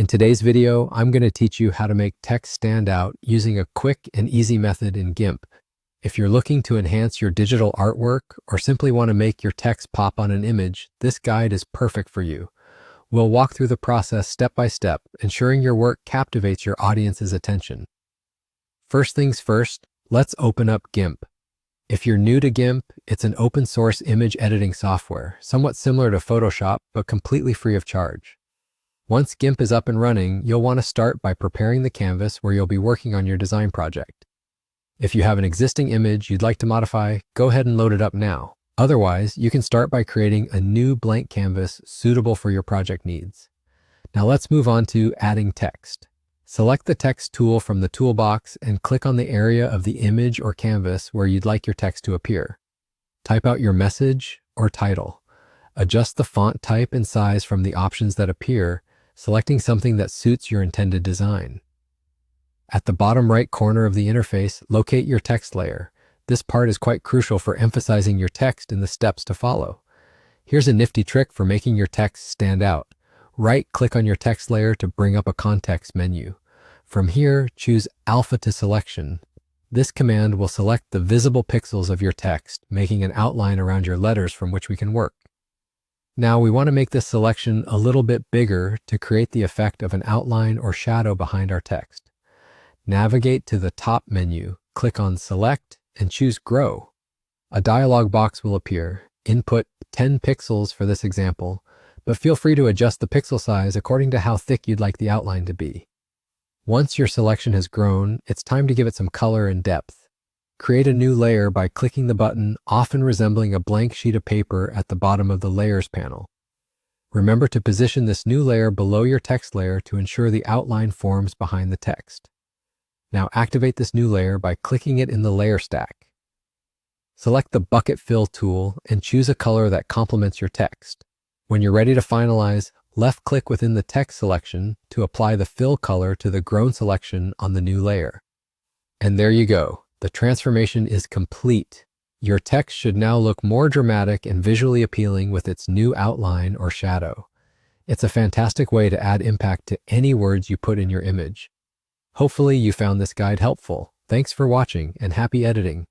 In today's video, I'm going to teach you how to make text stand out using a quick and easy method in GIMP. If you're looking to enhance your digital artwork or simply want to make your text pop on an image, this guide is perfect for you. We'll walk through the process step by step, ensuring your work captivates your audience's attention. First things first, let's open up GIMP. If you're new to GIMP, it's an open source image editing software, somewhat similar to Photoshop, but completely free of charge. Once GIMP is up and running, you'll want to start by preparing the canvas where you'll be working on your design project. If you have an existing image you'd like to modify, go ahead and load it up now. Otherwise, you can start by creating a new blank canvas suitable for your project needs. Now let's move on to adding text. Select the text tool from the toolbox and click on the area of the image or canvas where you'd like your text to appear. Type out your message or title. Adjust the font type and size from the options that appear, selecting something that suits your intended design. At the bottom right corner of the interface, locate your text layer. This part is quite crucial for emphasizing your text in the steps to follow. Here's a nifty trick for making your text stand out. Right-click on your text layer to bring up a context menu. From here, choose Alpha to Selection. This command will select the visible pixels of your text, making an outline around your letters from which we can work. Now we want to make this selection a little bit bigger to create the effect of an outline or shadow behind our text. Navigate to the top menu, click on Select, and choose Grow. A dialog box will appear. Input 10 pixels for this example, but feel free to adjust the pixel size according to how thick you'd like the outline to be. Once your selection has grown, it's time to give it some color and depth. Create a new layer by clicking the button, often resembling a blank sheet of paper at the bottom of the Layers panel. Remember to position this new layer below your text layer to ensure the outline forms behind the text. Now activate this new layer by clicking it in the layer stack. Select the Bucket Fill tool and choose a color that complements your text. When you're ready to finalize, left-click within the text selection to apply the fill color to the grown selection on the new layer. And there you go. The transformation is complete. Your text should now look more dramatic and visually appealing with its new outline or shadow. It's a fantastic way to add impact to any words you put in your image. Hopefully you found this guide helpful. Thanks for watching and happy editing.